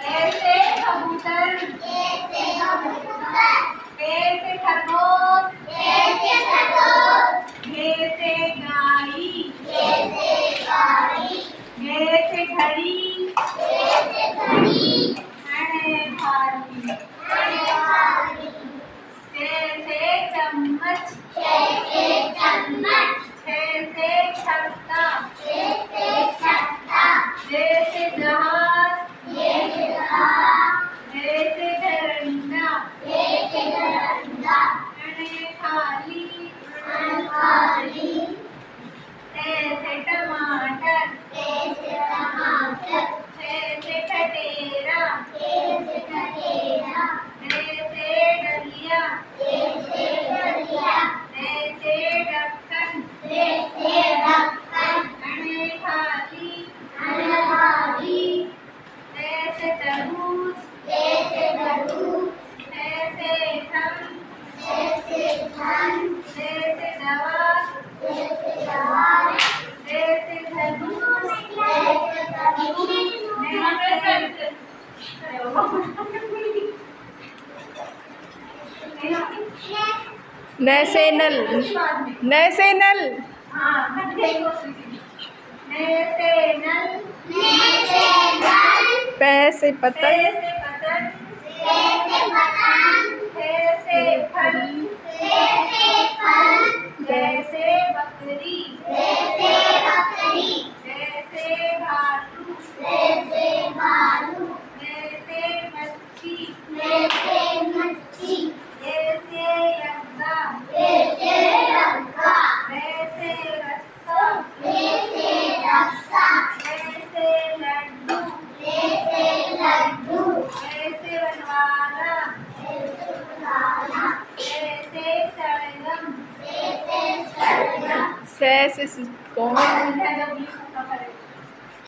ऐसे कबूतर, ऐसे खरगोश, ऐसे गाई, ऐसे घड़ी, अणे भारी, ऐसे चम्मच, ऐसे छत्ता, ऐसे जहाज, ऐसे डंडा, अणे थाली, ऐसे टमाटर, ऐसे ठटेरा, ऐसे डलिया, ऐसे ढक्कन, अणे थाली, ऐसे तरबूज, ऐसे थम, ऐसे दवा, ऐसे धनुष, नैसे नल, नैसे नल, ऐसे नल, पैसे पतंग, ऐसे फल, जैसे बकरी, जैसे भालू, जैसे मच्छी, जैसे यज्ञा, जैसे रस्सा, जैसे लड्डू, जैसे बनवाला, जैसे शलगम, से कौन